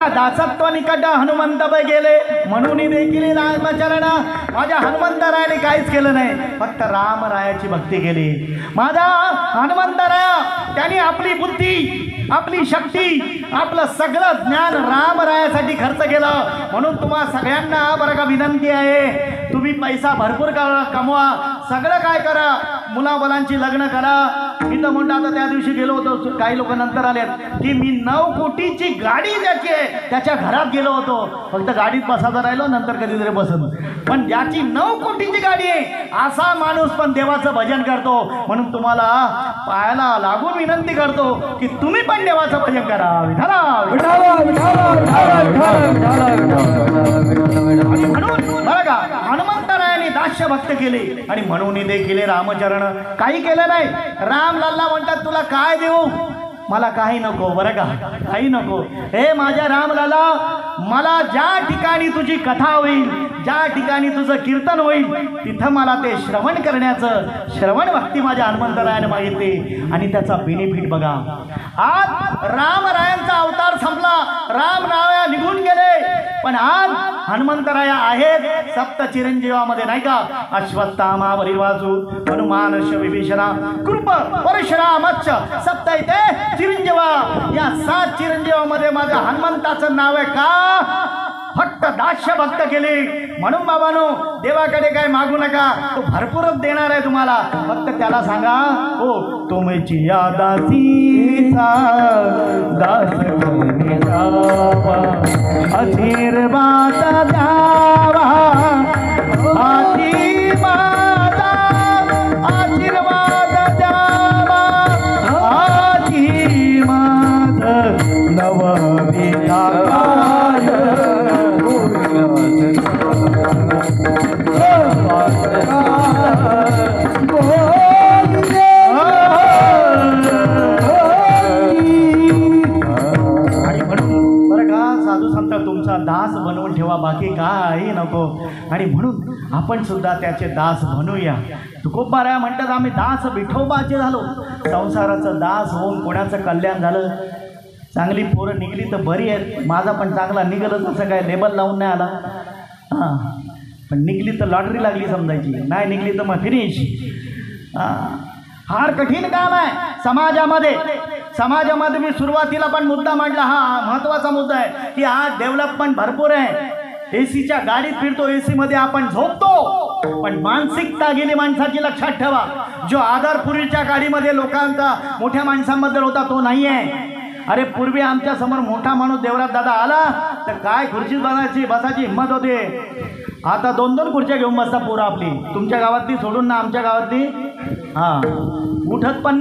दासत्व निकट हनुमंत गेले म्हणून देखील रामचरण माझ्या हनुमंतरायाने काहीच केलं नाही, फक्त रामरायाची भक्ती केली। माझा हनुमंतराया त्यांनी आपली बुद्धी, आपली शक्ती, आपलं सगळं ज्ञान रामरायासाठी खर्च केलं। म्हणून तुम्हा सगळ्यांना बरं का विनंती आहे, तुम्ही पैसा भरपूर कमवा, सगळं काय करा, मुलाबालांची लग्न करा। मी तर म्हणतो आता त्या दिवशी गेलो होतो, काही लोक नंतर आले की मी 9 कोटीची गाडी द्यायची आहे, त्याच्या घरात गेलो होतो, फक्त गाडीत बसायचं राहिलो, नंतर कधीतरी बसलो। पण ज्याची 9 कोटीची गाडी आहे असा माणूस पण देवाचं भजन करतो। म्हणून तुम्हाला पायाला लागून विनंती करतो की तुम्ही पण देवाचं भजन करा। म्हणून बरं का हनुमंतरायाने दास्य भक्त केले आणि म्हणून देखील रामचरण काही केलं नाही। राम लल्ला म्हणतात तुला काय देऊ, मला काही नको, बरं का काही नको। हे माझ्या रामलाला, मला ज्या ठिकाणी तुझी कथा होईल, ज्या ठिकाणी तुझं कीर्तन होईल, तिथं मला ते श्रवण करण्याचं श्रवण भक्ती माझ्या हनुमंतरायाने मागितली आणि त्याचा बेनिफिट बघा। आज रामरायांचा अवतार संपला, रामराया निघून गेले, पण आज हनुमंतराया आहेत सप्त चिरंजीवामध्ये, नाही का? अश्वत्थामा वरिवासु हनुमान विभीषणा कृप परशुराम सप्त इथे चिरंजीवा। या 7 चिरंजीवामध्ये माझ्या हनुमंताचं नाव आहे का? फक्त दास्य भक्त केले। म्हणून बाबानो, देवाकडे काय मागू नका, तो भरपूरच देणार आहे तुम्हाला। फक्त त्याला सांगा, हो तुमची दासीचा दास आशीर्वाद द्यावा, आशीर्वाद द्यावा, आशीर्वाद नवविधा तुमचा दास बनवून ठेवा, बाकी काही नको। आणि म्हणून आपण सुद्धा त्याचे दास बनूया। तुकोबाराया म्हणतात आम्ही दास विठोबाचे झालो, संसाराचं दास होऊन कोणाचं कल्याण झालं। चांगली पोरं निघली तर बरी आहेत, माझा पण चांगला निघालच, असं काय लेबल लावून नाही आला। हां, पण निघली तर लॉटरी लागली समजायची, नाही निघली तर मग फिनिश। फार कठीण काम आहे समाजामध्ये। समाजामध्ये मी सुरुवातीला पण मुद्दा मांडला, हा महत्त्वाचा मुद्दा आहे की आज डेव्हलपमेंट भरपूर आहे। एसीच्या गाडीत फिरतो, एसी मध्ये आपण झोपतो, पण मानसिकता गेली माणसाची, लक्षात ठेवा। जो आदर पूर्वीच्या गाडीमध्ये लोकांचा मोठ्या माणसांबद्दल होता तो नाही आहे। अरे पूर्वी आमच्या समोर मोठा माणूस देवरात दादा आला तर काय खुर्चीत बसायची हिंमत होते। आता 2-2 खुर्च्या घेऊन बसता पोरं आपली, तुमच्या गावातली सोडून ना आमच्या गावातली। हां, उठत पण